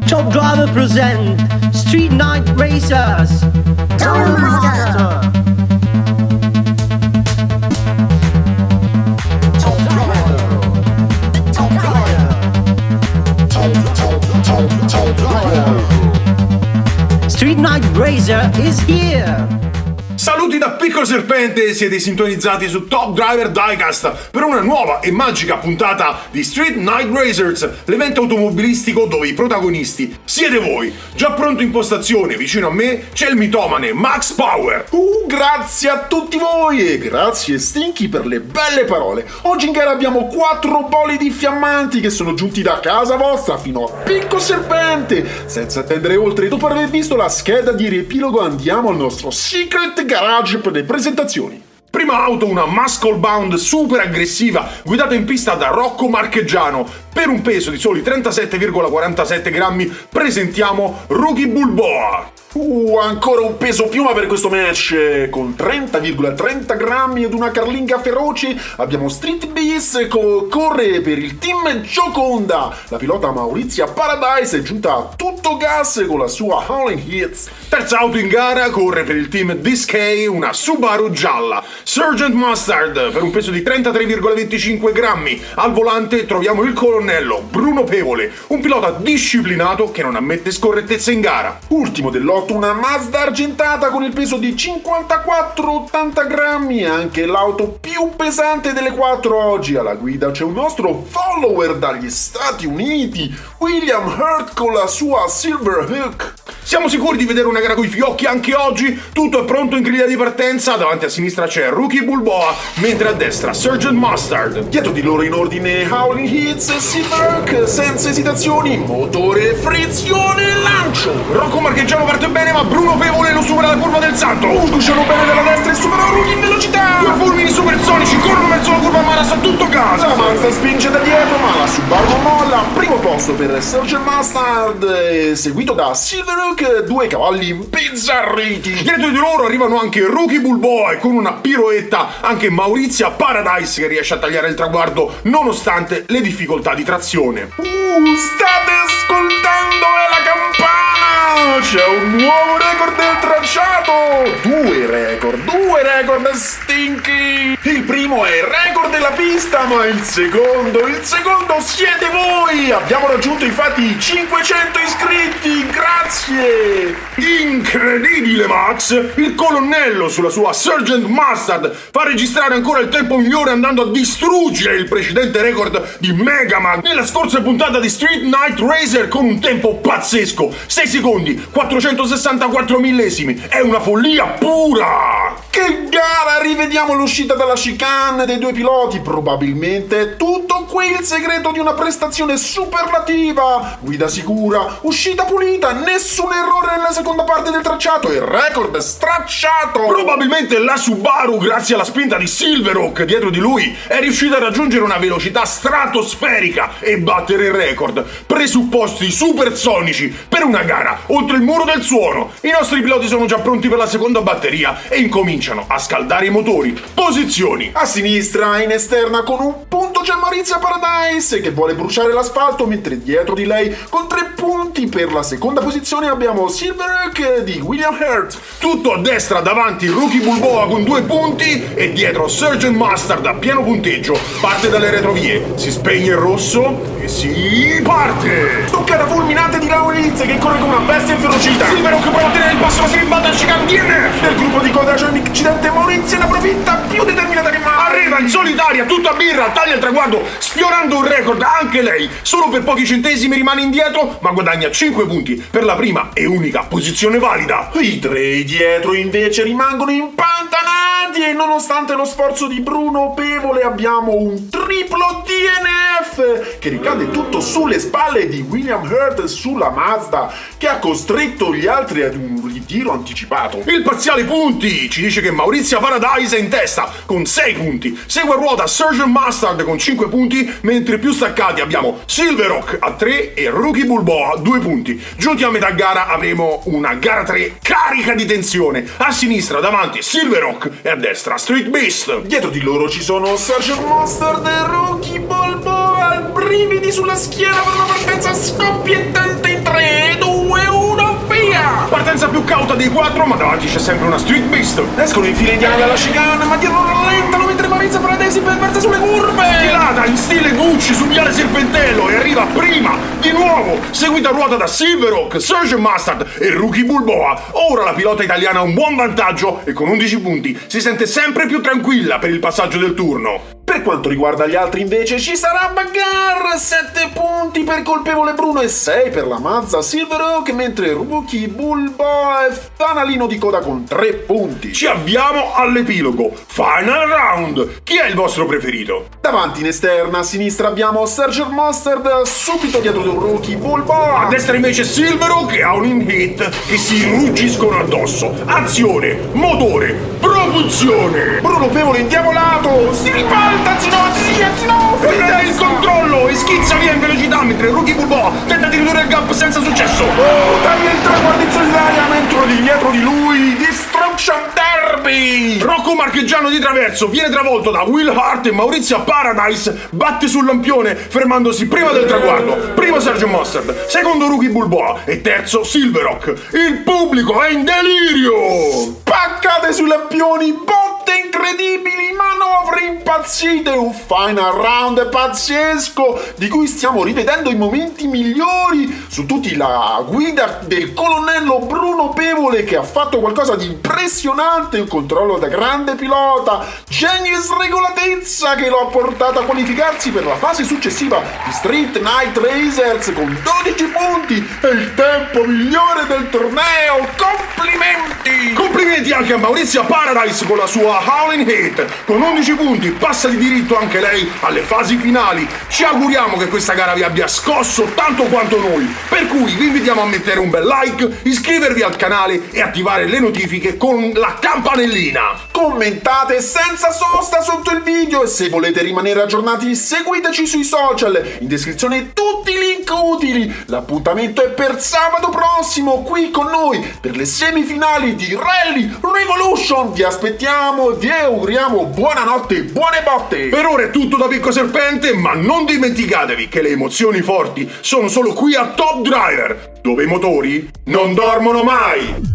Top Driver present Street Night Racers. Street Night Racer is here. Saluti da Piccolo Serpente, siete sintonizzati su Top Driver Diecast per una nuova e magica puntata di Street Night Racers, l'evento automobilistico dove i protagonisti siete voi. Già pronto in postazione vicino a me c'è il mitomane Max Power. Grazie a tutti voi e grazie Stinky per le belle parole. Oggi in gara abbiamo 4 bolidi fiammanti che sono giunti da casa vostra fino a Piccolo Serpente. Senza attendere oltre, dopo aver visto la scheda di riepilogo andiamo al nostro Secret Garage per le presentazioni. Prima auto, una Muscle Bound super aggressiva guidata in pista da Rocco Marchegiano. Per un peso di soli 37,47 grammi presentiamo Rookie Bulboa. Ancora un peso piuma per questo match. Con 30,30 grammi ed una carlinga feroce abbiamo Street Beast corre per il team Gioconda. La pilota Maurizia Paradise è giunta a tutto gas con la sua Howling Hits. Terza auto in gara corre per il team Discay, una Subaru gialla. Sergeant Mustard per un peso di 33,25 grammi. Al volante troviamo il colonnello Bruno Pevole, un pilota disciplinato che non ammette scorrettezze in gara. Ultimo dell'otto, una Mazda argentata con il peso di 54,80 grammi, anche l'auto più pesante delle 4 oggi. Alla guida c'è un nostro follower dagli Stati Uniti, William Hurt con la sua Silverhawk. Siamo sicuri di vedere una gara coi fiocchi anche oggi? Tutto è pronto in griglia di partenza, davanti a sinistra c'è Rookie Bulboa, mentre a destra Sergeant Mustard. Dietro di loro in ordine Howling Hits e Silverhawk, senza esitazioni, motore, frizione, lancio. Rocco Marchegiano parte bene, ma Bruno Pevole lo supera la curva del Santo. Usciano bene dalla destra e superano Rookie in velocità. Due fulmini supersonici corrono verso la curva Mara a tutto gas. La Mazda spinge da dietro, ma la Subaru non molla. Primo posto per Sergeant Mustard, seguito da Silverhawk, 2 cavalli impizzarriti. Dietro di loro arrivano anche Rookie Bulboa e con una piroetta anche Maurizia Paradise che riesce a tagliare il traguardo nonostante le difficoltà di trazione. State ascoltando la campana! C'è un nuovo record del tracciato! Due record Stinky! Il primo è il record della pista, ma il secondo siete voi! Abbiamo raggiunto infatti i 500 iscritti, grazie! Incredibile, Max! Il colonnello sulla sua Sergeant Mustard fa registrare ancora il tempo migliore andando a distruggere il precedente record di Megamag nella scorsa puntata di Street Night Racer con un tempo pazzesco, 6 secondi 464 millesimi. È una follia pura! Che gara! Rivediamo l'uscita dalla chicane dei due piloti. Probabilmente è tutto qui il segreto di una prestazione superlativa. Guida sicura, uscita pulita, nessun errore nella seconda parte del tracciato e record stracciato. Probabilmente la Subaru, grazie alla spinta di Silverhawk dietro di lui, è riuscita a raggiungere una velocità stratosferica e battere il record. Presupposti supersonici per una gara oltre il muro del suono. I nostri piloti sono già pronti per la seconda batteria e incominciano a scaldare i motori. Posizioni: a sinistra in esterna con un punto c'è Maurizia Paradise che vuole bruciare l'asfalto, mentre dietro di lei con 3 punti per la seconda posizione abbiamo Silverhawk di William Hurt. Tutto a destra davanti Rookie Bulboa con 2 punti e dietro Sergeant Mustard a pieno punteggio. Parte dalle retrovie, si spegne il rosso e si parte. Toccata fulminante di Lauritz che corre con una bestia inferocita. Silverhawk prova a tenere il passo ma si ribalta il chicane DNF. Nel gruppo di coda c'è un incidente, Maurizia ne approfitta, più determinata che mai. Arriva in solitaria, tutta birra, taglia il traguardo, sfiorando un record anche lei. Solo per pochi centesimi rimane indietro, ma guadagna 5 punti per la prima e unica posizione valida. I 3 dietro invece rimangono impantanati e nonostante lo sforzo di Bruno Pevole abbiamo un triplo DNF che ricade tutto sulle spalle di William Hurt sulla Mazda, che ha costretto gli altri ad un ritiro anticipato. Il parziale punti ci dice che Maurizio Paradise è in testa con 6 punti. Segue a ruota Sgt. Mustard con 5 punti, mentre più staccati abbiamo Silverhawk a 3 e Rookie Bulboa a 2 punti. Giunti a metà gara avremo una gara 3 carica di tensione. A sinistra davanti Silverhawk e a destra Street Beast. Dietro di loro ci sono Sgt. Mustard e Rookie Bulboa, brividi sulla schiena per una partenza scoppiettante in 3, 2, 1, via! Partenza più cauta dei 4, ma davanti c'è sempre una Street Beast. Escono in fila indiana dalla chicane, ma dietro rallentano mentre Maurizio Paradise perversa sulle curve! Schilata in stile Gucci su viale Serpentello e arriva prima, di nuovo, seguita a ruota da Silverhawk, Sgt. Mustard e Rookie Bulboa. Ora la pilota italiana ha un buon vantaggio e con 11 punti si sente sempre più tranquilla per il passaggio del turno. Per quanto riguarda gli altri invece ci sarà bagarre, 7 punti per Colpevole Bruno e 6 per la Mazda Silverhawk, mentre Rookie Bulboa è fanalino di coda con 3 punti. Ci avviamo all'epilogo. Final round. Chi è il vostro preferito? Davanti in esterna a sinistra abbiamo Sgt. Mustard, subito dietro del Rookie Bulboa. A destra invece Silverhawk e Howling Heat che si ruggiscono addosso. Azione, motore, propulsione. Bruno Pevole indiavolato, si ribalta, Prende il controllo e schizza via in velocità mentre Rookie Bulboa tenta di ridurre il gap senza successo. Taglia il traguardo in solitaria mentre dietro di lui Destruction Derby. Rocco Marchigiano di traverso viene travolto da Will Hart e Maurizio Paradise batte sul lampione fermandosi prima del traguardo. Primo Sgt. Mustard, secondo Rookie Bulboa e terzo Silverhawk. Il pubblico è in delirio. Paccate sui lampioni, botte incredibili, manovre impazzite, un final round pazzesco di cui stiamo rivedendo i momenti migliori, su tutti la guida del colonnello Bruno Pevole che ha fatto qualcosa di impressionante, un controllo da grande pilota, genio e sregolatezza che lo ha portato a qualificarsi per la fase successiva di Street Night Racers con 12 punti e il tempo migliore del torneo. Complimenti! Complimenti anche a Maurizio Paradise con la sua Howling Heat. Con 11 punti passa di diritto anche lei alle fasi finali. Ci auguriamo che questa gara vi abbia scosso tanto quanto noi. Per cui vi invitiamo a mettere un bel like, iscrivervi al canale e attivare le notifiche con la campanellina. Commentate senza sosta sotto il video e se volete rimanere aggiornati seguiteci sui social. In descrizione tutti i link utili. L'appuntamento è per sabato prossimo qui con noi per le semifinali di Rally Revolution. Vi aspettiamo e vi auguriamo buonanotte e buone botte. Per ora è tutto da Picco Serpente, ma non dimenticatevi che le emozioni forti sono solo qui a Top Driver, dove i motori non dormono mai.